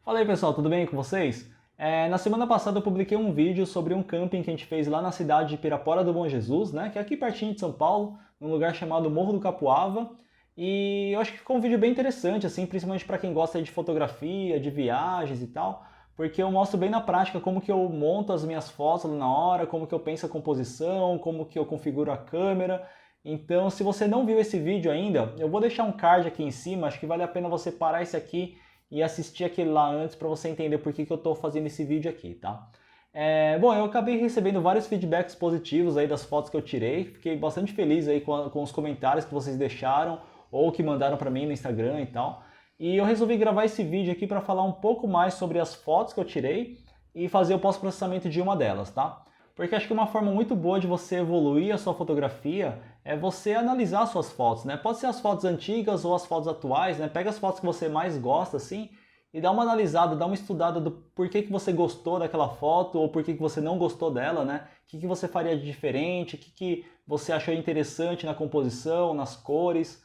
Fala aí pessoal, tudo bem com vocês? Na semana passada eu publiquei um vídeo sobre um camping que a gente fez lá na cidade de Pirapora do Bom Jesus, né, que é aqui pertinho de São Paulo, num lugar chamado Morro do Capuava. E eu acho que ficou um vídeo bem interessante, assim, principalmente para quem gosta de fotografia, de viagens e tal, porque eu mostro bem na prática como que eu monto as minhas fotos ali na hora, como que eu penso a composição, como que eu configuro a câmera. Então, se você não viu esse vídeo ainda, eu vou deixar um card aqui em cima, acho que vale a pena você parar esse aqui e assistir aquele lá antes para você entender por que eu estou fazendo esse vídeo aqui, tá? Bom, eu acabei recebendo vários feedbacks positivos aí das fotos que eu tirei, fiquei bastante feliz aí com os comentários que vocês deixaram ou que mandaram para mim no Instagram e tal. E eu resolvi gravar esse vídeo aqui para falar um pouco mais sobre as fotos que eu tirei e fazer o pós-processamento de uma delas, tá? Porque acho que uma forma muito boa de você evoluir a sua fotografia é você analisar suas fotos, né? Pode ser as fotos antigas ou as fotos atuais, né? Pega as fotos que você mais gosta, assim, e dá uma analisada, dá uma estudada do porquê que você gostou daquela foto ou porquê que você não gostou dela, né? O que você faria de diferente, o que você achou interessante na composição, nas cores,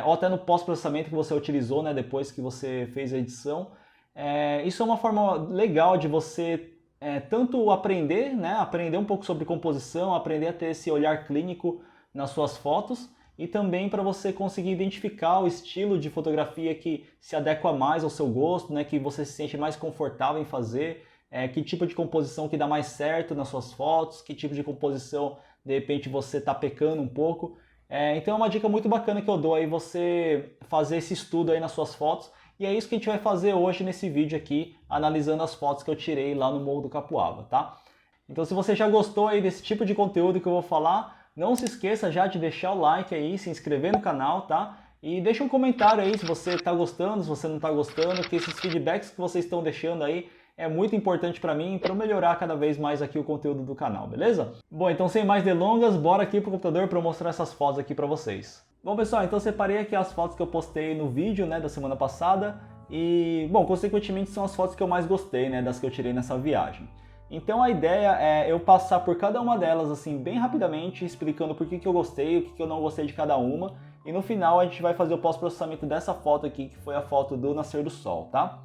ou até no pós-processamento que você utilizou, né? Depois que você fez a edição. Isso é uma forma legal de você tanto aprender, né, aprender um pouco sobre composição, aprender a ter esse olhar clínico nas suas fotos e também para você conseguir identificar o estilo de fotografia que se adequa mais ao seu gosto, né, que você se sente mais confortável em fazer, que tipo de composição que dá mais certo nas suas fotos, que tipo de composição de repente você está pecando um pouco. Então é uma dica muito bacana que eu dou aí você fazer esse estudo aí nas suas fotos. E é isso que a gente vai fazer hoje nesse vídeo aqui, analisando as fotos que eu tirei lá no Morro do Capuava, tá? Então se você já gostou aí desse tipo de conteúdo que eu vou falar, não se esqueça já de deixar o like aí, se inscrever no canal, tá? E deixa um comentário aí se você está gostando, se você não está gostando, que esses feedbacks que vocês estão deixando aí é muito importante para mim, para eu melhorar cada vez mais aqui o conteúdo do canal, beleza? Bom, então sem mais delongas, bora aqui pro computador para eu mostrar essas fotos aqui para vocês. Bom pessoal, então eu separei aqui as fotos que eu postei no vídeo, né, da semana passada e, bom, consequentemente são as fotos que eu mais gostei, né, das que eu tirei nessa viagem. Então a ideia é eu passar por cada uma delas assim bem rapidamente, explicando por que eu gostei, o que eu não gostei de cada uma e no final a gente vai fazer o pós-processamento dessa foto aqui, que foi a foto do nascer do sol, tá?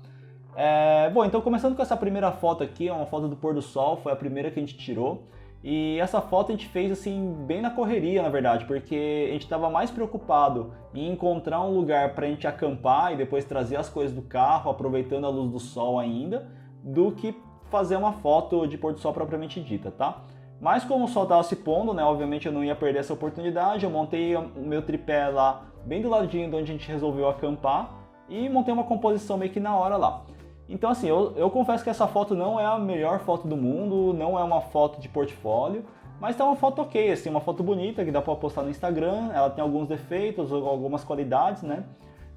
Bom, então começando com essa primeira foto aqui, é uma foto do pôr do sol, foi a primeira que a gente tirou. E essa foto a gente fez assim bem na correria, na verdade, porque a gente estava mais preocupado em encontrar um lugar para a gente acampar e depois trazer as coisas do carro, aproveitando a luz do sol ainda, do que fazer uma foto de pôr do sol propriamente dita, tá? Mas como o sol estava se pondo, né, obviamente eu não ia perder essa oportunidade, eu montei o meu tripé lá bem do ladinho de onde a gente resolveu acampar e montei uma composição meio que na hora lá. Então assim, eu confesso que essa foto não é a melhor foto do mundo, não é uma foto de portfólio, mas tá uma foto ok, assim, uma foto bonita que dá para postar no Instagram, ela tem alguns defeitos, algumas qualidades, né?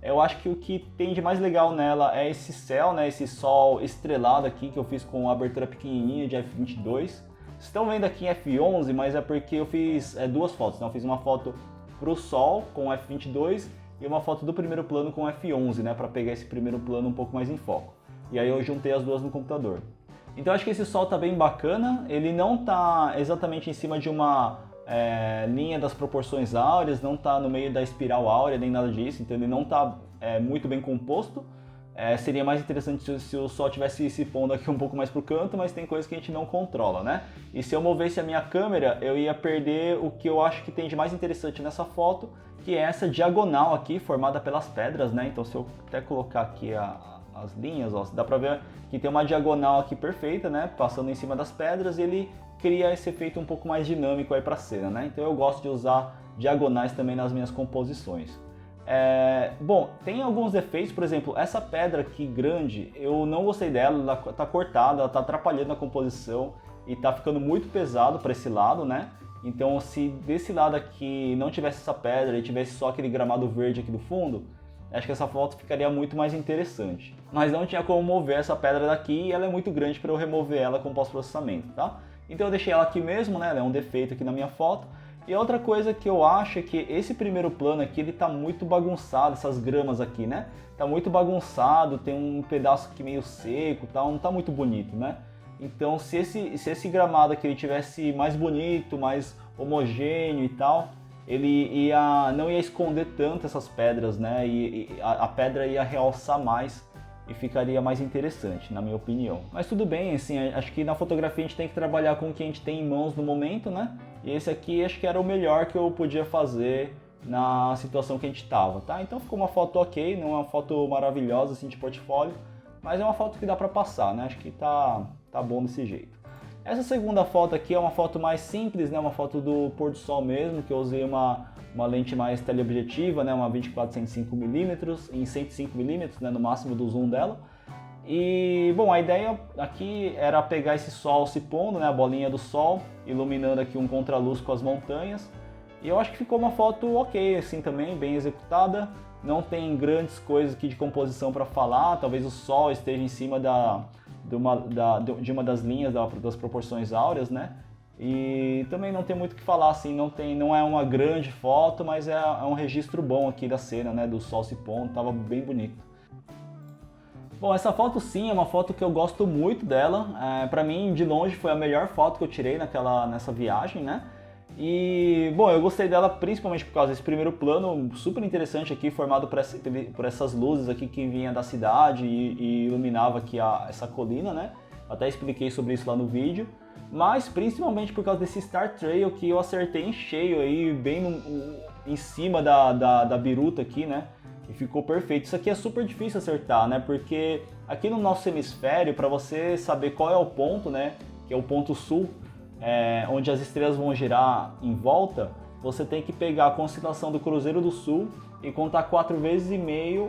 Eu acho que o que tem de mais legal nela é esse céu, né? Esse sol estrelado aqui que eu fiz com uma abertura pequenininha de f22. Vocês estão vendo aqui em f11, mas é porque eu fiz duas fotos, né? Eu fiz uma foto pro sol com f22 e uma foto do primeiro plano com f11, né? Para pegar esse primeiro plano um pouco mais em foco. E aí eu juntei as duas no computador. Então acho que esse sol tá bem bacana, ele não tá exatamente em cima de uma linha das proporções áureas, não tá no meio da espiral áurea, nem nada disso, então ele não tá muito bem composto. Seria mais interessante se o sol tivesse se pondo aqui um pouco mais pro canto, mas tem coisas que a gente não controla, né? E se eu movesse a minha câmera, eu ia perder o que eu acho que tem de mais interessante nessa foto, que é essa diagonal aqui, formada pelas pedras, né? Então se eu até colocar aqui as linhas, ó, dá pra ver que tem uma diagonal aqui perfeita, né, passando em cima das pedras e ele cria esse efeito um pouco mais dinâmico aí pra cena, né, então eu gosto de usar diagonais também nas minhas composições. Bom, tem alguns defeitos, por exemplo, essa pedra aqui grande, eu não gostei dela, ela tá cortada, ela tá atrapalhando na composição e tá ficando muito pesado para esse lado, né, então se desse lado aqui não tivesse essa pedra e tivesse só aquele gramado verde aqui do fundo, acho que essa foto ficaria muito mais interessante. Mas não tinha como mover essa pedra daqui e ela é muito grande para eu remover ela com pós-processamento, tá? Então eu deixei ela aqui mesmo, né? Ela é um defeito aqui na minha foto. E outra coisa que eu acho é que esse primeiro plano aqui, ele tá muito bagunçado, essas gramas aqui, né? Tá muito bagunçado, tem um pedaço aqui meio seco, tá? Não tá muito bonito, né? Então se esse gramado aqui ele tivesse mais bonito, mais homogêneo e tal, ele não ia esconder tanto essas pedras, né? E a pedra ia realçar mais e ficaria mais interessante, na minha opinião. Mas tudo bem, assim, acho que na fotografia a gente tem que trabalhar com o que a gente tem em mãos no momento, né? E esse aqui acho que era o melhor que eu podia fazer na situação que a gente estava, tá? Então ficou uma foto ok, não é uma foto maravilhosa assim de portfólio, mas é uma foto que dá para passar, né? Acho que tá bom desse jeito. Essa segunda foto aqui é uma foto mais simples, né? Uma foto do pôr do sol mesmo, que eu usei uma lente mais teleobjetiva, né? Uma 24-105mm em 105mm, né? No máximo do zoom dela. E, bom, a ideia aqui era pegar esse sol se pondo, né? A bolinha do sol, iluminando aqui um contraluz com as montanhas. E eu acho que ficou uma foto ok, assim também, bem executada. Não tem grandes coisas aqui de composição para falar, talvez o sol esteja em cima de uma das linhas das proporções áureas, né? E também não tem muito o que falar, assim, não é uma grande foto, mas é um registro bom aqui da cena, né? Do sol se pondo, tava bem bonito. Bom, essa foto sim é uma foto que eu gosto muito dela. Pra mim, de longe, foi a melhor foto que eu tirei nessa viagem, né? E, bom, eu gostei dela principalmente por causa desse primeiro plano super interessante aqui, formado por essas luzes aqui que vinha da cidade e iluminava aqui essa colina, né? Até expliquei sobre isso lá no vídeo. Mas principalmente por causa desse Star Trail que eu acertei em cheio aí, bem em cima da biruta aqui, né? E ficou perfeito. Isso aqui é super difícil acertar, né? Porque aqui no nosso hemisfério, para você saber qual é o ponto, né? Que é o ponto sul, onde as estrelas vão girar em volta, você tem que pegar a constelação do Cruzeiro do Sul e contar 4,5 vezes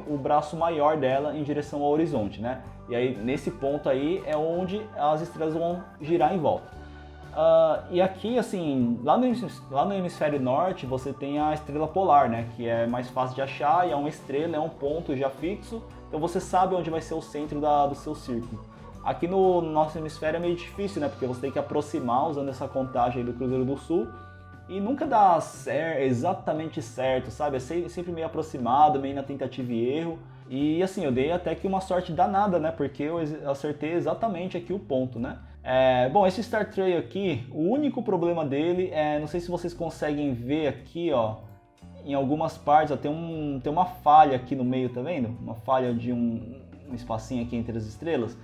o braço maior dela em direção ao horizonte, né? E aí nesse ponto aí é onde as estrelas vão girar em volta. E aqui, assim, lá no hemisfério norte você tem a estrela polar, né? Que é mais fácil de achar e é uma estrela, é um ponto já fixo, então você sabe onde vai ser o centro do seu círculo. Aqui no nosso hemisfério é meio difícil, né? Porque você tem que aproximar usando essa contagem aí do Cruzeiro do Sul e nunca dá exatamente certo, sabe? É sempre meio aproximado, meio na tentativa e erro. E assim, eu dei até que uma sorte danada, né? Porque eu acertei exatamente aqui o ponto, né? Bom, esse Star Trail aqui, o único problema dele não sei se vocês conseguem ver aqui, ó, em algumas partes, ó, tem uma falha aqui no meio, tá vendo? Uma falha de um espacinho aqui entre as estrelas.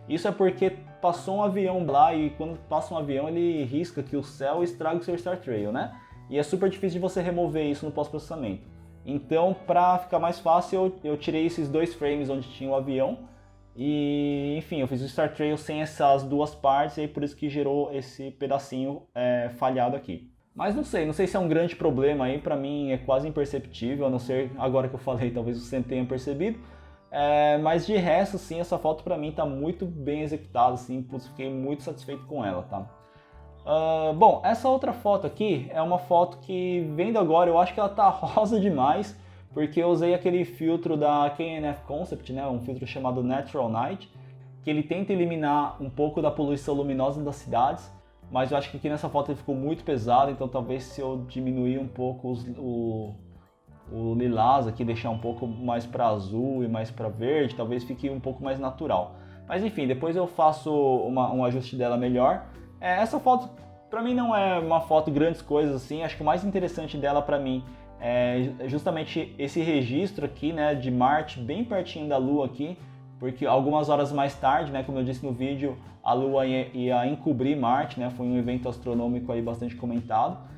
Isso é porque passou um avião lá e quando passa um avião ele risca aqui o céu e estraga o seu Star Trail, né? E é super difícil de você remover isso no pós-processamento. Então, para ficar mais fácil, eu tirei esses 2 frames onde tinha o avião e, enfim, eu fiz o Star Trail sem essas 2 partes e aí por isso que gerou esse pedacinho falhado aqui. Mas não sei se é um grande problema aí, pra mim é quase imperceptível, a não ser agora que eu falei, talvez você tenha percebido. Mas de resto, sim, essa foto pra mim tá muito bem executada, assim, putz, fiquei muito satisfeito com ela, tá? Bom, essa outra foto aqui é uma foto que, vendo agora, eu acho que ela tá rosa demais, porque eu usei aquele filtro da K&F Concept, né, um filtro chamado Natural Night, que ele tenta eliminar um pouco da poluição luminosa das cidades, mas eu acho que aqui nessa foto ele ficou muito pesado, então talvez se eu diminuir um pouco o lilás aqui, deixar um pouco mais para azul e mais para verde, talvez fique um pouco mais natural. Mas enfim, depois eu faço um ajuste dela melhor. Essa foto para mim não é uma foto grandes coisas assim, acho que o mais interessante dela para mim é justamente esse registro aqui, né, de Marte bem pertinho da Lua aqui, porque algumas horas mais tarde, né, como eu disse no vídeo, a Lua ia encobrir Marte, né, foi um evento astronômico aí bastante comentado.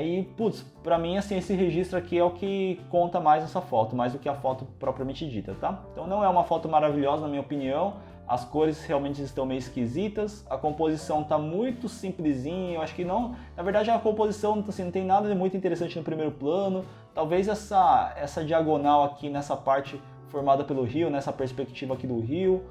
E, putz, pra mim, assim, esse registro aqui é o que conta mais essa foto, mais do que a foto propriamente dita, tá? Então não é uma foto maravilhosa, na minha opinião, as cores realmente estão meio esquisitas, a composição tá muito simplesinha, eu acho que não... Na verdade, a composição, assim, não tem nada de muito interessante no primeiro plano, talvez essa diagonal aqui nessa parte formada pelo rio, nessa perspectiva aqui do rio.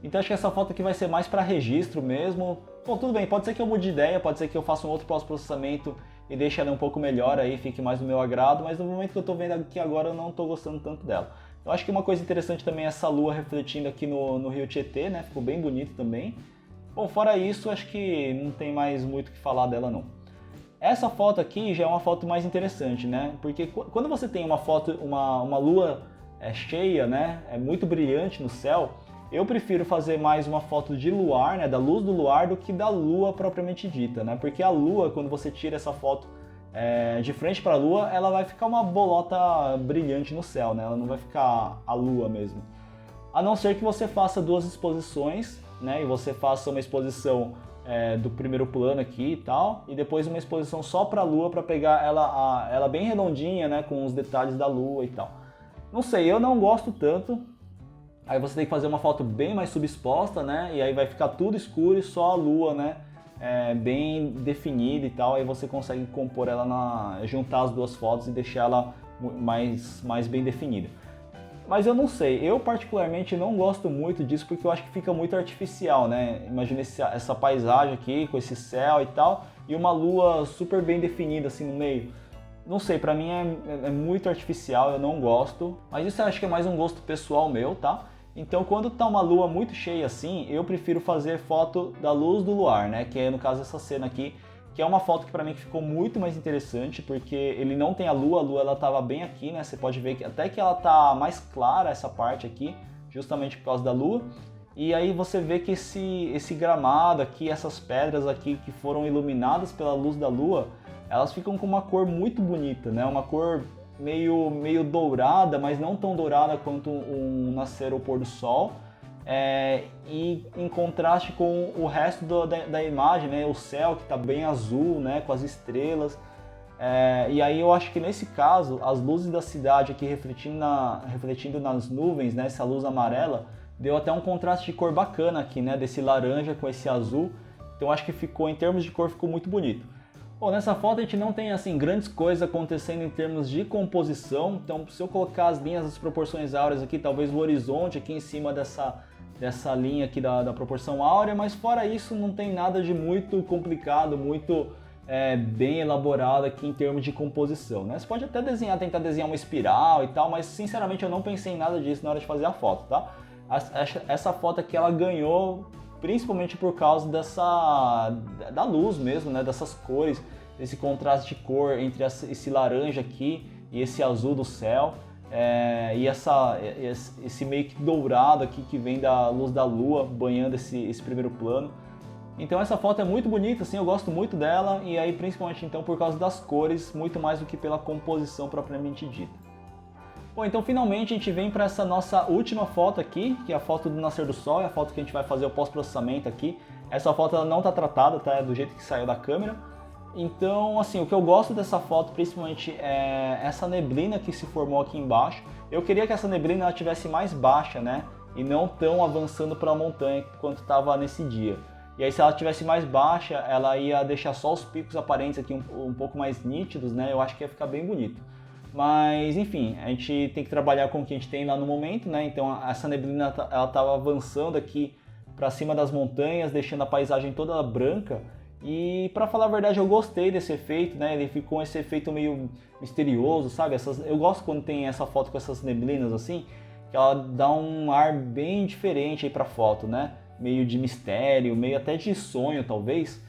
Então acho que essa foto aqui vai ser mais para registro mesmo. Bom, tudo bem, pode ser que eu mude de ideia, pode ser que eu faça um outro pós-processamento e deixe ela um pouco melhor aí, fique mais do meu agrado, mas no momento que eu estou vendo aqui agora eu não estou gostando tanto dela. Eu acho que uma coisa interessante também é essa lua refletindo aqui no rio Tietê, né? Ficou bem bonito também. Bom, fora isso, acho que não tem mais muito o que falar dela não. Essa foto aqui já é uma foto mais interessante, né? Porque quando você tem uma foto, uma lua cheia, né? É muito brilhante no céu, eu prefiro fazer mais uma foto de luar, né, da luz do luar, do que da lua propriamente dita, né? Porque a lua, quando você tira essa foto de frente para a lua, ela vai ficar uma bolota brilhante no céu, né? Ela não vai ficar a lua mesmo. a não ser que você faça duas exposições, né, e você faça uma exposição do primeiro plano aqui e tal, e depois uma exposição só para a Lua, para pegar ela bem redondinha, né, com os detalhes da Lua e tal. Não sei, eu não gosto tanto. Aí você tem que fazer uma foto bem mais subexposta, né, e aí vai ficar tudo escuro e só a Lua, né, bem definida e tal, aí você consegue compor ela, juntar as duas fotos e deixar ela mais bem definida. Mas eu não sei, eu particularmente não gosto muito disso porque eu acho que fica muito artificial, né? Imagina essa paisagem aqui com esse céu e tal, e uma lua super bem definida assim no meio. Não sei, pra mim é muito artificial, eu não gosto, mas isso eu acho que é mais um gosto pessoal meu, tá? Então quando tá uma lua muito cheia assim, eu prefiro fazer foto da luz do luar, né? Que é no caso essa cena aqui, que é uma foto que para mim ficou muito mais interessante, porque ele não tem a lua ela tava bem aqui, né? Você pode ver que até que ela tá mais clara essa parte aqui, justamente por causa da lua. E aí você vê que esse gramado aqui, essas pedras aqui que foram iluminadas pela luz da lua, elas ficam com uma cor muito bonita, né? Uma cor meio dourada, mas não tão dourada quanto um nascer ou pôr do sol. E em contraste com o resto da imagem, né, o céu que está bem azul, né, com as estrelas, e aí eu acho que nesse caso as luzes da cidade aqui refletindo nas nuvens, né, essa luz amarela, deu até um contraste de cor bacana aqui, né, desse laranja com esse azul, então acho que ficou, em termos de cor, ficou muito bonito. Bom, nessa foto a gente não tem assim grandes coisas acontecendo em termos de composição, então se eu colocar as linhas das proporções áureas aqui, talvez o horizonte aqui em cima dessa linha aqui da proporção áurea, mas fora isso não tem nada de muito complicado, muito bem elaborado aqui em termos de composição, né? Você pode até tentar desenhar uma espiral e tal, mas sinceramente eu não pensei em nada disso na hora de fazer a foto, tá? Essa foto aqui ela ganhou principalmente por causa da luz mesmo, né? Dessas cores, desse contraste de cor entre esse laranja aqui e esse azul do céu. E esse meio que dourado aqui que vem da luz da lua banhando esse primeiro plano. Então essa foto é muito bonita, assim, eu gosto muito dela, e aí principalmente então por causa das cores, muito mais do que pela composição propriamente dita. Bom, então finalmente a gente vem para essa nossa última foto aqui, que é a foto do nascer do sol, é a foto que a gente vai fazer o pós-processamento aqui. Essa foto ela não está tratada, tá? É do jeito que saiu da câmera. Então, assim, o que eu gosto dessa foto principalmente é essa neblina que se formou aqui embaixo. Eu queria que essa neblina ela tivesse mais baixa, né? E não tão avançando para a montanha quanto estava nesse dia. E aí se ela tivesse mais baixa, ela ia deixar só os picos aparentes aqui um pouco mais nítidos, né? Eu acho que ia ficar bem bonito. Mas, enfim, a gente tem que trabalhar com o que a gente tem lá no momento, né? Então essa neblina ela estava avançando aqui para cima das montanhas, deixando a paisagem toda branca. E para falar a verdade, eu gostei desse efeito, né? Ele ficou esse efeito meio misterioso, sabe? Eu gosto quando tem essa foto com essas neblinas assim, que ela dá um ar bem diferente aí para a foto, né? Meio de mistério, meio até de sonho, talvez.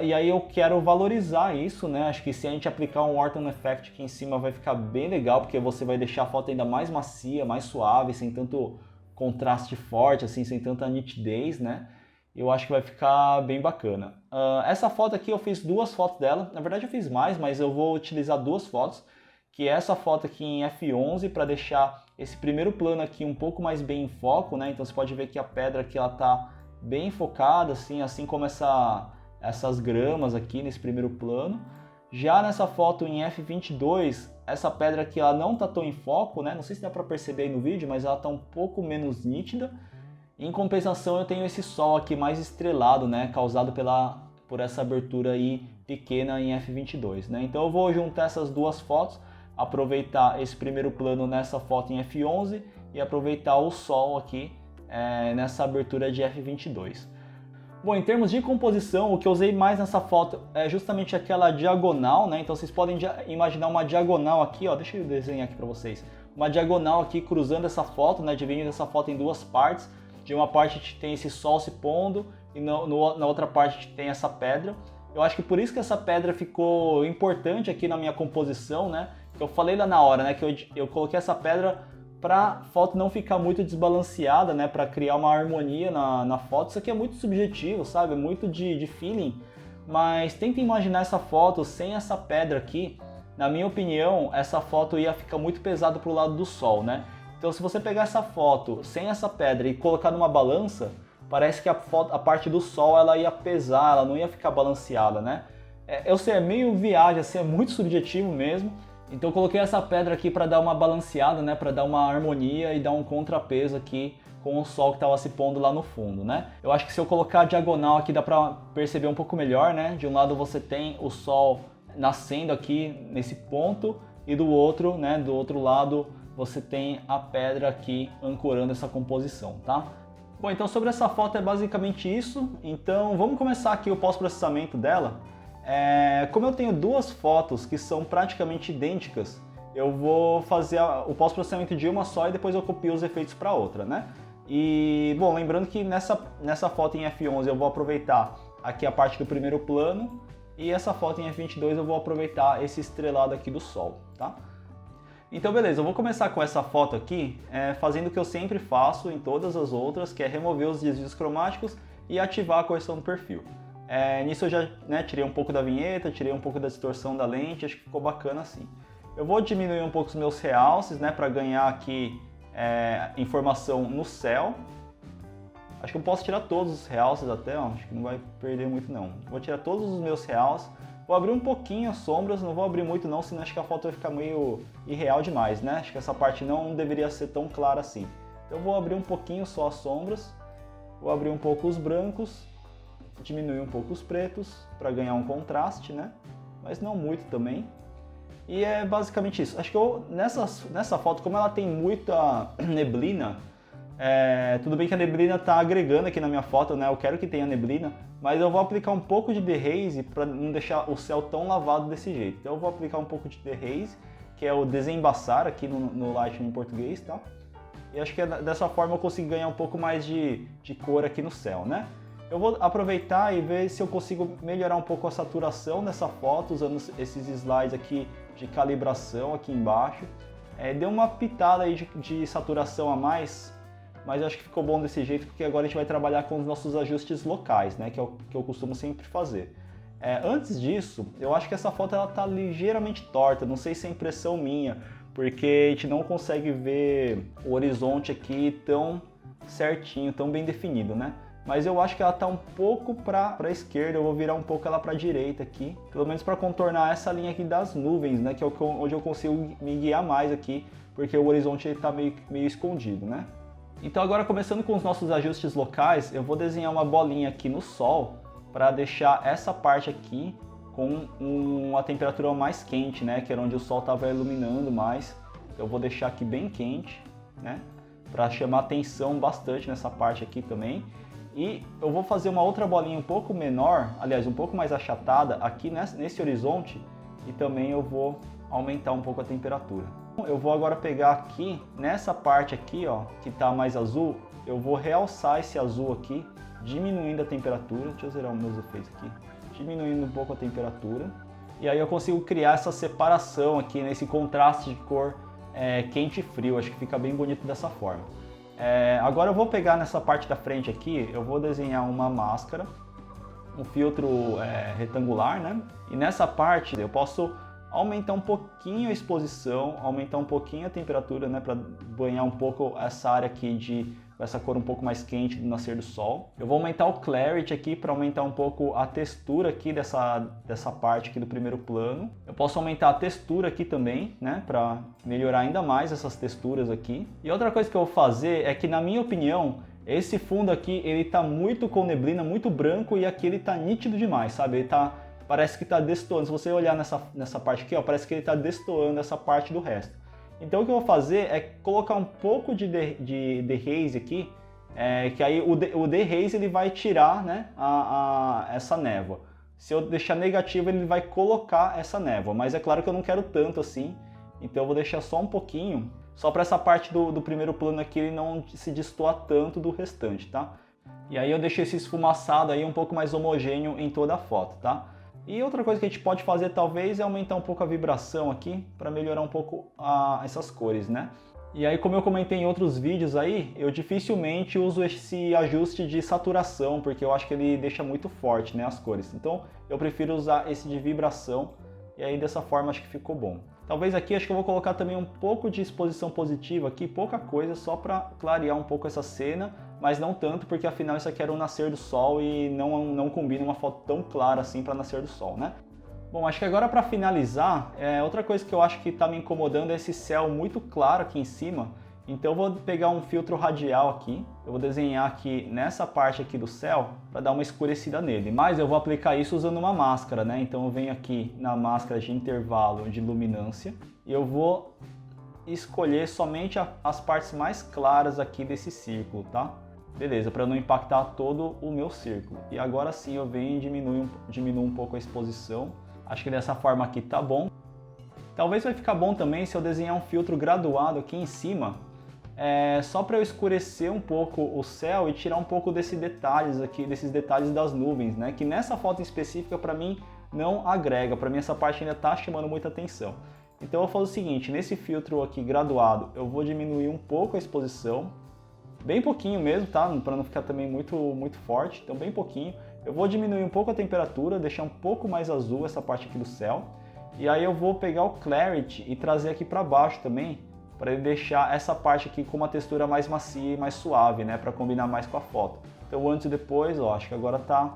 E aí eu quero valorizar isso, né? Acho que se a gente aplicar um Orton Effect aqui em cima vai ficar bem legal, porque você vai deixar a foto ainda mais macia, mais suave, sem tanto contraste forte, assim, sem tanta nitidez, né? Eu acho que vai ficar bem bacana. Essa foto aqui eu fiz duas fotos dela, na verdade eu fiz mais, mas eu vou utilizar duas fotos, que é essa foto aqui em f11 para deixar esse primeiro plano aqui um pouco mais bem em foco, né? Então você pode ver que a pedra aqui ela tá bem focada, assim como essas gramas aqui nesse primeiro plano. Já nessa foto em f22, essa pedra aqui ela não tá tão em foco, né? Não sei se dá para perceber aí no vídeo, mas ela tá um pouco menos nítida. Em compensação eu tenho esse sol aqui mais estrelado, né, causado por essa abertura aí pequena em f22, né? Então eu vou juntar essas duas fotos, aproveitar esse primeiro plano nessa foto em f11 e aproveitar o sol aqui nessa abertura de f22. Bom, em termos de composição, o que eu usei mais nessa foto é justamente aquela diagonal, né? Então vocês podem imaginar uma diagonal aqui, ó, deixa eu desenhar aqui para vocês. Uma diagonal aqui cruzando essa foto, né, dividindo essa foto em duas partes. De uma parte a gente tem esse sol se pondo e na outra parte a gente tem essa pedra. Eu acho que por isso que essa pedra ficou importante aqui na minha composição, né? Eu falei lá na hora, né, que eu coloquei essa pedra para a foto não ficar muito desbalanceada, né, para criar uma harmonia na foto. Isso aqui é muito subjetivo, sabe? É muito de feeling, mas tenta imaginar essa foto sem essa pedra aqui. Na minha opinião, essa foto ia ficar muito pesada pro lado do sol, né? Então se você pegar essa foto sem essa pedra e colocar numa balança, parece que a parte do sol ela ia pesar, ela não ia ficar balanceada, né? Eu sei, é meio viagem, assim, é muito subjetivo mesmo. Então eu coloquei essa pedra aqui para dar uma balanceada, né? Para dar uma harmonia e dar um contrapeso aqui com o sol que estava se pondo lá no fundo, né? Eu acho que se eu colocar a diagonal aqui dá para perceber um pouco melhor, né? De um lado você tem o sol nascendo aqui nesse ponto e do outro, né? Do outro lado você tem a pedra aqui ancorando essa composição, tá? Bom, então sobre essa foto é basicamente isso. Então vamos começar aqui o pós-processamento dela. Como eu tenho duas fotos que são praticamente idênticas, eu vou fazer o pós-processamento de uma só e depois eu copio os efeitos para outra, né? E, bom, lembrando que nessa foto em F11 eu vou aproveitar aqui a parte do primeiro plano e essa foto em F22 eu vou aproveitar esse estrelado aqui do sol, tá? Então beleza, eu vou começar com essa foto aqui, fazendo o que eu sempre faço em todas as outras, que é remover os desvios cromáticos e ativar a correção do perfil. Nisso eu já tirei um pouco da vinheta, tirei um pouco da distorção da lente, acho que ficou bacana assim. Eu vou diminuir um pouco os meus realces, né, para ganhar aqui informação no céu. Acho que eu posso tirar todos os realces até, ó, acho que não vai perder muito não. Vou tirar todos os meus realces. Vou abrir um pouquinho as sombras, não vou abrir muito não, senão acho que a foto vai ficar meio irreal demais, né? Acho que essa parte não deveria ser tão clara assim. Então eu vou abrir um pouquinho só as sombras, vou abrir um pouco os brancos, diminuir um pouco os pretos para ganhar um contraste, né? Mas não muito também. E é basicamente isso. Acho que nessa foto, como ela tem muita neblina, tudo bem que a neblina está agregando aqui na minha foto, né? Eu quero que tenha neblina, mas eu vou aplicar um pouco de dehaze para não deixar o céu tão lavado desse jeito. Então eu vou aplicar um pouco de dehaze, que é o desembaçar aqui no Lightroom em português, tá? E acho que dessa forma eu consigo ganhar um pouco mais de cor aqui no céu, né? Eu vou aproveitar e ver se eu consigo melhorar um pouco a saturação dessa foto, usando esses slides aqui de calibração aqui embaixo. Deu uma pitada aí de saturação a mais, mas eu acho que ficou bom desse jeito, porque agora a gente vai trabalhar com os nossos ajustes locais, né, que é o que eu costumo sempre fazer. Antes disso, eu acho que essa foto ela tá ligeiramente torta, não sei se é impressão minha, porque a gente não consegue ver o horizonte aqui tão certinho, tão bem definido, né? Mas eu acho que ela está um pouco para a esquerda, eu vou virar um pouco ela para a direita aqui, pelo menos para contornar essa linha aqui das nuvens, né, que é onde eu consigo me guiar mais aqui, porque o horizonte está meio escondido, né? Então agora começando com os nossos ajustes locais, eu vou desenhar uma bolinha aqui no sol para deixar essa parte aqui com uma temperatura mais quente, né, que era onde o sol estava iluminando mais. Eu vou deixar aqui bem quente, né, para chamar atenção bastante nessa parte aqui também. E eu vou fazer uma outra bolinha um pouco menor, aliás, um pouco mais achatada aqui nesse horizonte, e também eu vou aumentar um pouco a temperatura. Eu vou agora pegar aqui, nessa parte aqui, ó, que está mais azul, eu vou realçar esse azul aqui, diminuindo a temperatura. Deixa eu zerar os meus efeitos aqui. Diminuindo um pouco a temperatura. E aí eu consigo criar essa separação aqui, nesse contraste de cor quente e frio. Acho que fica bem bonito dessa forma. Agora eu vou pegar nessa parte da frente aqui, eu vou desenhar uma máscara, um filtro retangular, né? E nessa parte eu posso aumentar um pouquinho a exposição, aumentar um pouquinho a temperatura, né? Para banhar um pouco essa área aqui com essa cor um pouco mais quente do nascer do sol. Eu vou aumentar o clarity aqui para aumentar um pouco a textura aqui dessa parte aqui do primeiro plano. Eu posso aumentar a textura aqui também, né, para melhorar ainda mais essas texturas aqui. E outra coisa que eu vou fazer é que, na minha opinião, esse fundo aqui ele tá muito com neblina, muito branco, e aqui ele tá nítido demais, sabe? Ele parece que tá destoando. Se você olhar nessa parte aqui, ó, parece que ele tá destoando essa parte do resto. Então o que eu vou fazer é colocar um pouco de dehaze aqui, que aí o dehaze ele vai tirar, né, essa névoa. Se eu deixar negativo, ele vai colocar essa névoa, mas é claro que eu não quero tanto assim, então eu vou deixar só um pouquinho, só para essa parte do primeiro plano aqui ele não se destoar tanto do restante, tá? E aí eu deixo esse esfumaçado aí um pouco mais homogêneo em toda a foto, tá? E outra coisa que a gente pode fazer talvez é aumentar um pouco a vibração aqui para melhorar um pouco essas cores, né? E aí, como eu comentei em outros vídeos aí, eu dificilmente uso esse ajuste de saturação, porque eu acho que ele deixa muito forte, né, as cores. Então eu prefiro usar esse de vibração, e aí dessa forma acho que ficou bom. Talvez aqui, acho que eu vou colocar também um pouco de exposição positiva aqui, pouca coisa, só para clarear um pouco essa cena, mas não tanto, porque afinal isso aqui era um nascer do sol e não combina uma foto tão clara assim para nascer do sol, né? Bom, acho que agora para finalizar, outra coisa que eu acho que está me incomodando é esse céu muito claro aqui em cima. Então eu vou pegar um filtro radial aqui, eu vou desenhar aqui nessa parte aqui do céu para dar uma escurecida nele. Mas eu vou aplicar isso usando uma máscara, né? Então eu venho aqui na máscara de intervalo de luminância e eu vou escolher somente as partes mais claras aqui desse círculo, tá? Beleza, para não impactar todo o meu círculo. E agora sim eu venho e diminuo um pouco a exposição. Acho que dessa forma aqui tá bom. Talvez vai ficar bom também se eu desenhar um filtro graduado aqui em cima, só para eu escurecer um pouco o céu e tirar um pouco desses detalhes das nuvens, né? Que nessa foto em específica para mim não agrega, para mim essa parte ainda tá chamando muita atenção. Então eu vou fazer o seguinte, nesse filtro aqui graduado eu vou diminuir um pouco a exposição, bem pouquinho mesmo, tá? Para não ficar também muito forte, então bem pouquinho. Eu vou diminuir um pouco a temperatura, deixar um pouco mais azul essa parte aqui do céu. E aí eu vou pegar o Clarity e trazer aqui para baixo também, para ele deixar essa parte aqui com uma textura mais macia e mais suave, né? Para combinar mais com a foto. Então antes e depois, ó, acho que agora tá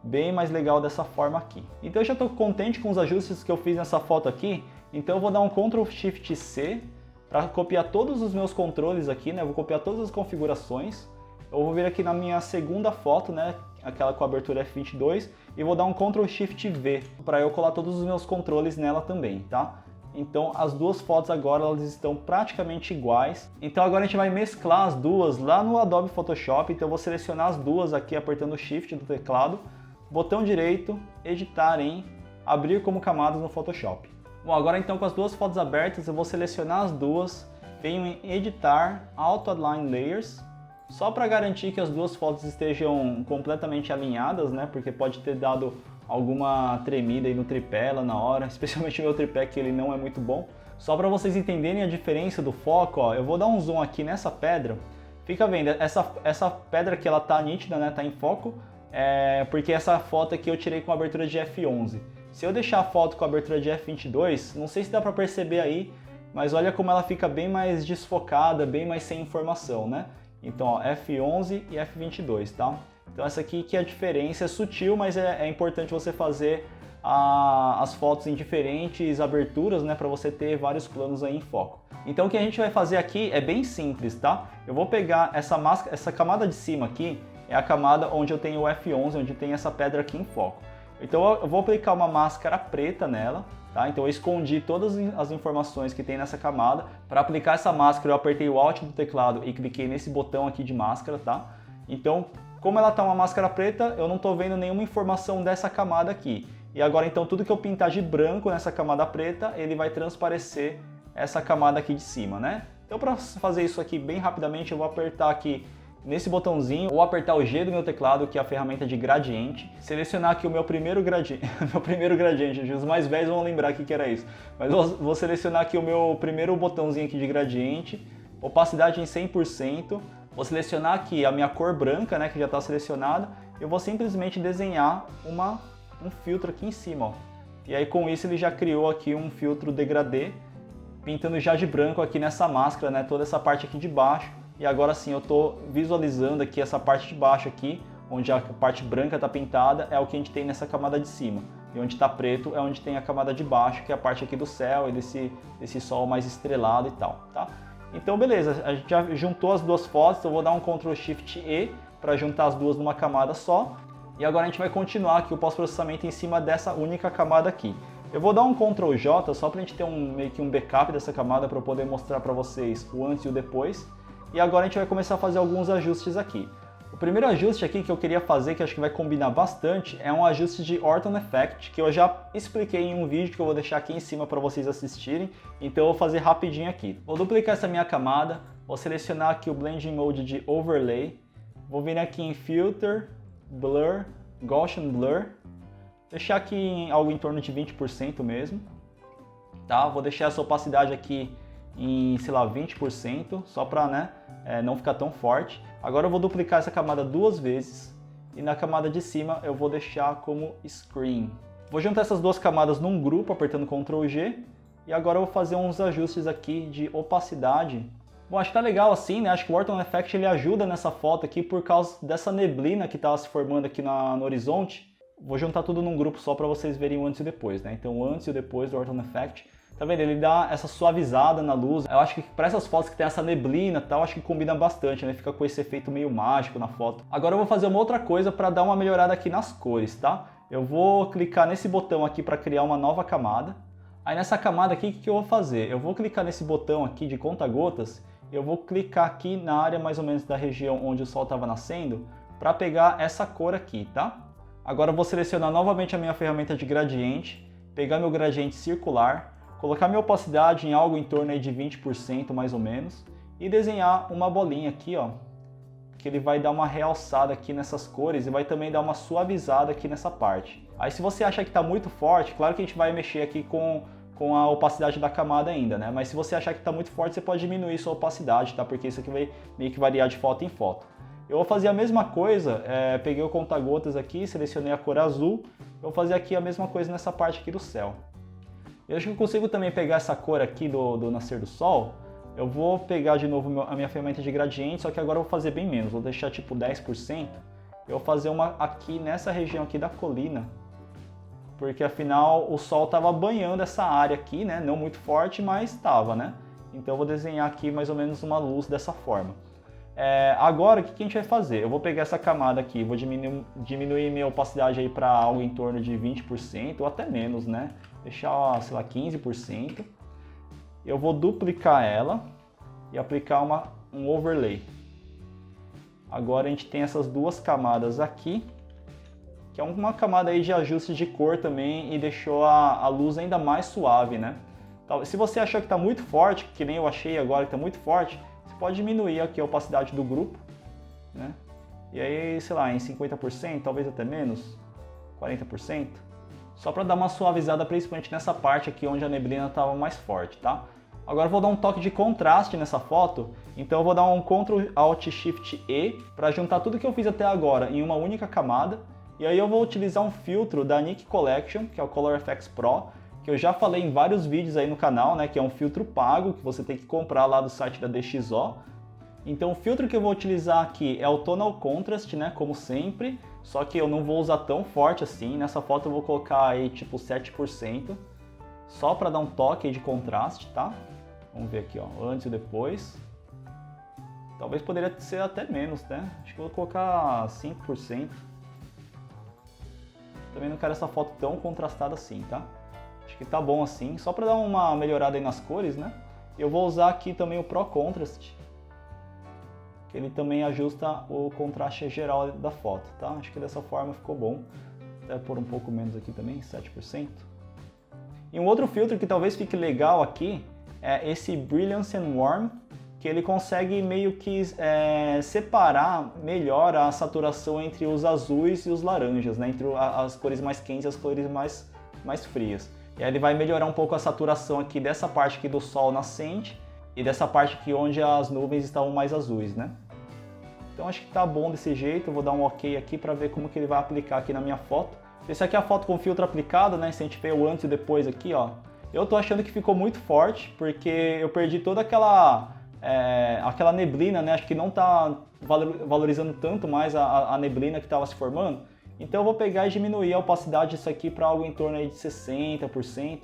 bem mais legal dessa forma aqui. Então eu já estou contente com os ajustes que eu fiz nessa foto aqui. Então eu vou dar um Ctrl Shift C para copiar todos os meus controles aqui, né? Eu vou copiar todas as configurações. Eu vou vir aqui na minha segunda foto, né? Aquela com a abertura F22, e vou dar um Ctrl Shift V para eu colar todos os meus controles nela também, tá? Então as duas fotos agora elas estão praticamente iguais. Então agora a gente vai mesclar as duas lá no Adobe Photoshop. Então eu vou selecionar as duas aqui apertando o Shift do teclado, botão direito, editar em abrir como camadas no Photoshop. Bom, agora então com as duas fotos abertas eu vou selecionar as duas, venho em editar, Auto Align Layers, só para garantir que as duas fotos estejam completamente alinhadas, né? Porque pode ter dado alguma tremida aí no tripé lá na hora, especialmente o meu tripé que ele não é muito bom. Só para vocês entenderem a diferença do foco, ó, eu vou dar um zoom aqui nessa pedra. Fica vendo, essa pedra aqui ela tá nítida, né? Tá em foco, porque essa foto aqui eu tirei com a abertura de F11. Se eu deixar a foto com a abertura de F22, não sei se dá para perceber aí, mas olha como ela fica bem mais desfocada, bem mais sem informação, né? Então, ó, F11 e F22, tá? Então essa aqui que é a diferença, é sutil, mas é importante você fazer as fotos em diferentes aberturas, né? Para você ter vários planos aí em foco. Então o que a gente vai fazer aqui é bem simples, tá? Eu vou pegar essa camada de cima aqui, é a camada onde eu tenho o F11, onde tem essa pedra aqui em foco. Então eu vou aplicar uma máscara preta nela, tá? Então eu escondi todas as informações que tem nessa camada. Para aplicar essa máscara eu apertei o Alt do teclado e cliquei nesse botão aqui de máscara, tá? Então, como ela tá uma máscara preta, eu não estou vendo nenhuma informação dessa camada aqui. E agora então tudo que eu pintar de branco nessa camada preta, ele vai transparecer essa camada aqui de cima, né? Então para fazer isso aqui bem rapidamente, eu vou apertar aqui nesse botãozinho, ou apertar o G do meu teclado, que é a ferramenta de gradiente, selecionar aqui o meu primeiro gradiente, os mais velhos vão lembrar que era isso, mas eu vou selecionar aqui o meu primeiro botãozinho aqui de gradiente, opacidade em 100%, vou selecionar aqui a minha cor branca, né, que já está selecionada, eu vou simplesmente desenhar um filtro aqui em cima, ó. E aí com isso ele já criou aqui um filtro degradê, pintando já de branco aqui nessa máscara, né, toda essa parte aqui de baixo. E agora sim eu estou visualizando aqui essa parte de baixo aqui, onde a parte branca está pintada, é o que a gente tem nessa camada de cima. E onde está preto é onde tem a camada de baixo, que é a parte aqui do céu e desse sol mais estrelado e tal, tá? Então beleza, a gente já juntou as duas fotos, eu vou dar um Ctrl Shift E para juntar as duas numa camada só. E agora a gente vai continuar aqui o pós-processamento em cima dessa única camada aqui. Eu vou dar um Ctrl J só para a gente ter meio que um backup dessa camada para eu poder mostrar para vocês o antes e o depois. E agora a gente vai começar a fazer alguns ajustes aqui. O primeiro ajuste aqui que eu queria fazer, que acho que vai combinar bastante, é um ajuste de Orton Effect, que eu já expliquei em um vídeo que eu vou deixar aqui em cima para vocês assistirem, então eu vou fazer rapidinho aqui. Vou duplicar essa minha camada, vou selecionar aqui o Blending Mode de Overlay, vou vir aqui em Filter, Blur, Gaussian Blur, deixar aqui em algo em torno de 20% mesmo, tá? Vou deixar essa opacidade aqui em, sei lá, 20%, só para não ficar tão forte. Agora eu vou duplicar essa camada duas vezes e na camada de cima eu vou deixar como Screen. Vou juntar essas duas camadas num grupo apertando Ctrl G E agora eu vou fazer uns ajustes aqui de opacidade. Bom, acho que tá legal assim, né? Acho que o Orton Effect ele ajuda nessa foto aqui por causa dessa neblina que estava se formando aqui no horizonte. Vou juntar tudo num grupo só para vocês verem o antes e o depois, né? Então o antes e o depois do Orton Effect. Tá vendo? Ele dá essa suavizada na luz. Eu acho que para essas fotos que tem essa neblina e tal, acho que combina bastante, né? Fica com esse efeito meio mágico na foto. Agora eu vou fazer uma outra coisa para dar uma melhorada aqui nas cores, tá? Eu vou clicar nesse botão aqui para criar uma nova camada. Aí nessa camada aqui, o que eu vou fazer? Eu vou clicar nesse botão aqui de conta-gotas, eu vou clicar aqui na área mais ou menos da região onde o sol estava nascendo, para pegar essa cor aqui, tá? Agora eu vou selecionar novamente a minha ferramenta de gradiente, pegar meu gradiente circular, colocar minha opacidade em algo em torno aí de 20% mais ou menos, e desenhar uma bolinha aqui, ó, que ele vai dar uma realçada aqui nessas cores e vai também dar uma suavizada aqui nessa parte. Aí se você achar que está muito forte, claro que a gente vai mexer aqui com a opacidade da camada ainda, né? Mas se você achar que está muito forte, você pode diminuir sua opacidade, tá? Porque isso aqui vai meio que variar de foto em foto. Eu vou fazer a mesma coisa, peguei o conta-gotas aqui, selecionei a cor azul, eu vou fazer aqui a mesma coisa nessa parte aqui do céu. Eu acho que eu consigo também pegar essa cor aqui do nascer do sol. Eu vou pegar de novo a minha ferramenta de gradiente, só que agora eu vou fazer bem menos, vou deixar tipo 10%. Eu vou fazer uma aqui nessa região aqui da colina, porque afinal o sol estava banhando essa área aqui, né? Não muito forte, mas estava, né? Então eu vou desenhar aqui mais ou menos uma luz dessa forma. Agora o que a gente vai fazer? Eu vou pegar essa camada aqui, vou diminuir minha opacidade aí para algo em torno de 20% ou até menos, né? Deixar, sei lá, 15%. Eu vou duplicar ela e aplicar um overlay. Agora a gente tem essas duas camadas aqui, que é uma camada aí de ajuste de cor também e deixou a luz ainda mais suave, né? Se você achar que está muito forte, que nem eu achei agora que está muito forte, você pode diminuir aqui a opacidade do grupo, né? E aí, sei lá, em 50%, talvez até menos, 40%, só para dar uma suavizada principalmente nessa parte aqui onde a neblina estava mais forte, tá? Agora eu vou dar um toque de contraste nessa foto, então eu vou dar um Ctrl Alt Shift E para juntar tudo que eu fiz até agora em uma única camada, e aí eu vou utilizar um filtro da Nik Collection, que é o Color Efex Pro, que eu já falei em vários vídeos aí no canal, né, que é um filtro pago que você tem que comprar lá do site da DxO. Então o filtro que eu vou utilizar aqui é o Tonal Contrast, né, como sempre, só que eu não vou usar tão forte assim. Nessa foto eu vou colocar aí tipo 7%, só para dar um toque aí de contraste, tá? Vamos ver aqui, ó, antes e depois. Talvez poderia ser até menos, né? Acho que eu vou colocar 5%. Também não quero essa foto tão contrastada assim, tá? Acho que tá bom assim, só para dar uma melhorada aí nas cores, né? Eu vou usar aqui também o Pro Contrast, que ele também ajusta o contraste geral da foto, tá? Acho que dessa forma ficou bom. Até pôr um pouco menos aqui também, 7%. E um outro filtro que talvez fique legal aqui é esse Brilliance and Warm, que ele consegue meio que separar melhor a saturação entre os azuis e os laranjas, né? Entre as cores mais quentes e as cores mais frias. E aí ele vai melhorar um pouco a saturação aqui dessa parte aqui do sol nascente e dessa parte aqui onde as nuvens estavam mais azuis, né? Então acho que tá bom desse jeito, eu vou dar um ok aqui para ver como que ele vai aplicar aqui na minha foto. Esse aqui é a foto com filtro aplicado, né? Se a gente vê o antes e depois aqui, ó. Eu tô achando que ficou muito forte, porque eu perdi toda aquela neblina, né? Acho que não tá valorizando tanto mais a neblina que estava se formando. Então eu vou pegar e diminuir a opacidade disso aqui para algo em torno aí de 60%,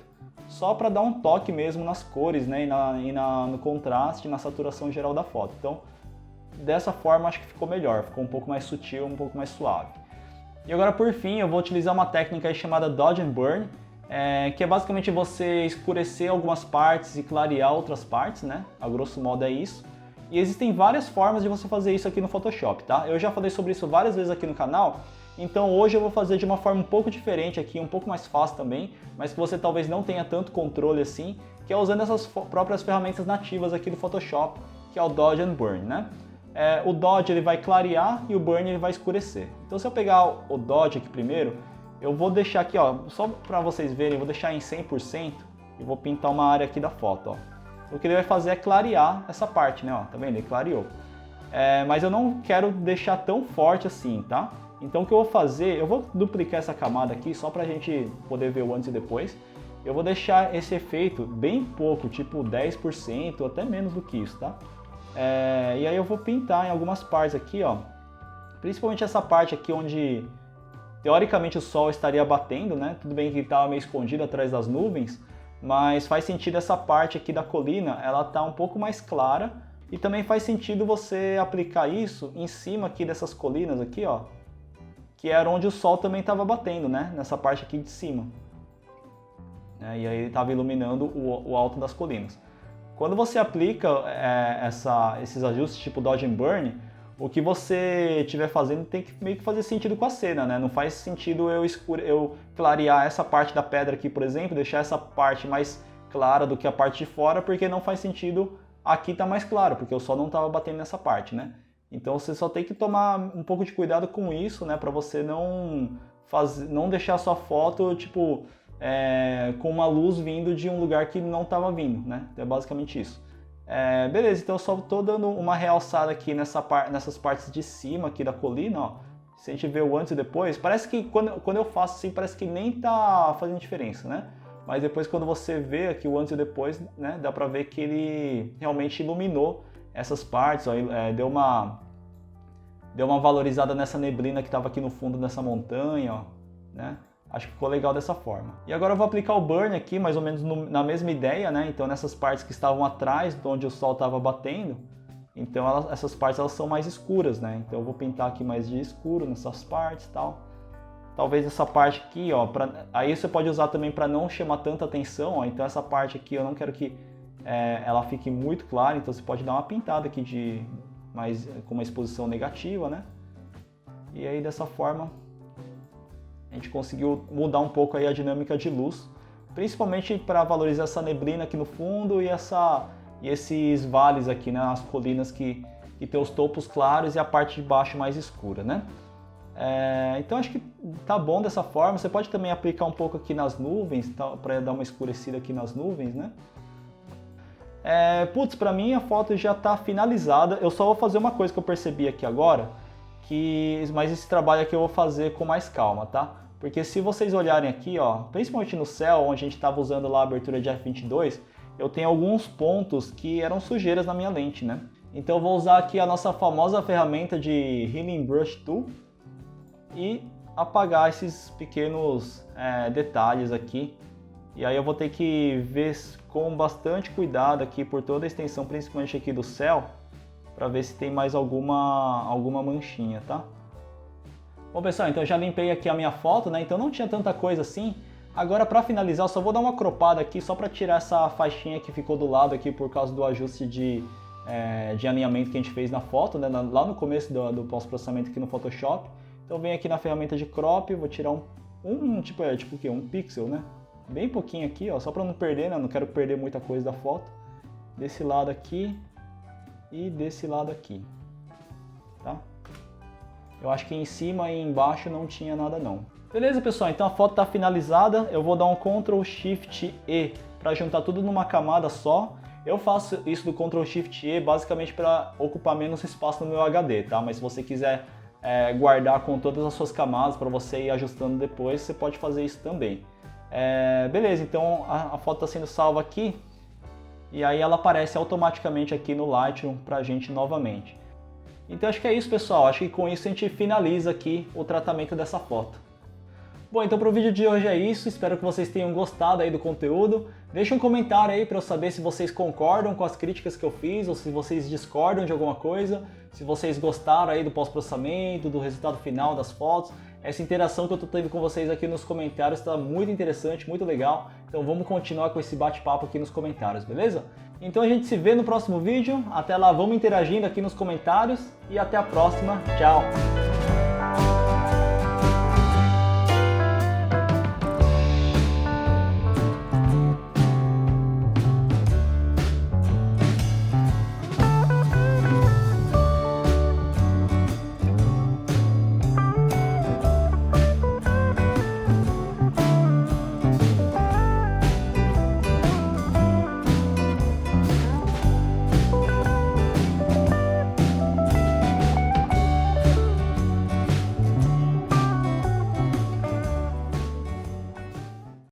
só para dar um toque mesmo nas cores, né? No contraste, na saturação geral da foto. Então, dessa forma acho que ficou melhor, ficou um pouco mais sutil, um pouco mais suave. E agora por fim eu vou utilizar uma técnica aí chamada Dodge and Burn, que é basicamente você escurecer algumas partes e clarear outras partes, né? A grosso modo é isso. E existem várias formas de você fazer isso aqui no Photoshop, tá? Eu já falei sobre isso várias vezes aqui no canal, então hoje eu vou fazer de uma forma um pouco diferente aqui, um pouco mais fácil também, mas que você talvez não tenha tanto controle assim, que é usando essas próprias ferramentas nativas aqui do Photoshop, que é o Dodge and Burn, né? O Dodge ele vai clarear e o Burn ele vai escurecer. Então se eu pegar o Dodge aqui primeiro, eu vou deixar aqui, ó, só para vocês verem, eu vou deixar em 100% e vou pintar uma área aqui da foto, ó. O que ele vai fazer é clarear essa parte, né, ó, tá vendo? Ele clareou. Mas eu não quero deixar tão forte assim, tá? Então o que eu vou fazer, eu vou duplicar essa camada aqui só pra gente poder ver o antes e depois. eu vou deixar esse efeito bem pouco, tipo 10%, até menos do que isso, tá? E aí eu vou pintar em algumas partes aqui, ó. Principalmente essa parte aqui onde, teoricamente, o sol estaria batendo, né? Tudo bem que ele estava meio escondido atrás das nuvens, mas faz sentido essa parte aqui da colina, ela tá um pouco mais clara, e também faz sentido você aplicar isso em cima aqui dessas colinas aqui, ó, que era onde o sol também estava batendo, né? Nessa parte aqui de cima. E aí ele estava iluminando o alto das colinas. Quando você aplica esses ajustes tipo Dodge and Burn, o que você estiver fazendo tem que meio que fazer sentido com a cena, né? Não faz sentido eu clarear essa parte da pedra aqui, por exemplo, deixar essa parte mais clara do que a parte de fora, porque não faz sentido aqui tá mais claro, porque o sol não estava batendo nessa parte, né? Então você só tem que tomar um pouco de cuidado com isso, né? Para você não deixar a sua foto, tipo, com uma luz vindo de um lugar que não estava vindo, né? É basicamente isso. Beleza, então eu só estou dando uma realçada aqui nessas partes de cima aqui da colina, ó. Se a gente vê o antes e depois, parece que quando eu faço assim, parece que nem tá fazendo diferença, né? Mas depois quando você vê aqui o antes e depois, né, dá pra ver que ele realmente iluminou essas partes, ó, deu uma valorizada nessa neblina que estava aqui no fundo dessa montanha, ó, né? Acho que ficou legal dessa forma. E agora eu vou aplicar o burn aqui, mais ou menos na mesma ideia, né? Então nessas partes que estavam atrás, de onde o sol estava batendo, então essas partes elas são mais escuras, né? Então eu vou pintar aqui mais de escuro nessas partes e tal. Talvez essa parte aqui, ó, aí você pode usar também para não chamar tanta atenção, ó. Então essa parte aqui eu não quero que ela fique muito clara, então você pode dar uma pintada aqui com uma exposição negativa, né? E aí dessa forma a gente conseguiu mudar um pouco aí a dinâmica de luz, principalmente para valorizar essa neblina aqui no fundo e esses vales aqui, né? As colinas que tem os topos claros e a parte de baixo mais escura, né? Então acho que tá bom dessa forma. Você pode também aplicar um pouco aqui nas nuvens, tá, para dar uma escurecida aqui nas nuvens, né? Putz, pra mim a foto já tá finalizada. Eu só vou fazer uma coisa que eu percebi aqui agora, mas esse trabalho aqui eu vou fazer com mais calma, tá? Porque se vocês olharem aqui, ó, principalmente no céu, onde a gente estava usando lá a abertura de f22, eu tenho alguns pontos que eram sujeiras na minha lente, né? Então eu vou usar aqui a nossa famosa ferramenta de Healing Brush Tool e apagar esses pequenos detalhes aqui. E aí eu vou ter que ver com bastante cuidado aqui por toda a extensão, principalmente aqui do céu, para ver se tem mais alguma manchinha, tá? Bom pessoal, então eu já limpei aqui a minha foto, né? Então não tinha tanta coisa assim. Agora para finalizar eu só vou dar uma cropada aqui só para tirar essa faixinha que ficou do lado aqui por causa do ajuste de alinhamento que a gente fez na foto, né? Lá no começo do pós-processamento aqui no Photoshop. Então venho aqui na ferramenta de crop, vou tirar tipo o quê? Um pixel, né? Bem pouquinho aqui, ó, só para não perder, né? Não quero perder muita coisa da foto. Desse lado aqui e desse lado aqui, tá? Eu acho que em cima e embaixo não tinha nada não. Beleza, pessoal? Então a foto está finalizada. Eu vou dar um Ctrl Shift E para juntar tudo numa camada só. Eu faço isso do Ctrl Shift E basicamente para ocupar menos espaço no meu HD, tá? Mas se você quiser guardar com todas as suas camadas para você ir ajustando depois, você pode fazer isso também. Beleza, então a foto está sendo salva aqui e aí ela aparece automaticamente aqui no Lightroom para a gente novamente. Então acho que é isso, pessoal. Acho que com isso a gente finaliza aqui o tratamento dessa foto. Bom, então para o vídeo de hoje é isso. Espero que vocês tenham gostado aí do conteúdo. Deixa um comentário aí para eu saber se vocês concordam com as críticas que eu fiz ou se vocês discordam de alguma coisa. Se vocês gostaram aí do pós-processamento, do resultado final das fotos. Essa interação que eu estou tendo com vocês aqui nos comentários está muito interessante, muito legal. Então vamos continuar com esse bate-papo aqui nos comentários, beleza? Então a gente se vê no próximo vídeo. Até lá, vamos interagindo aqui nos comentários e até a próxima. Tchau!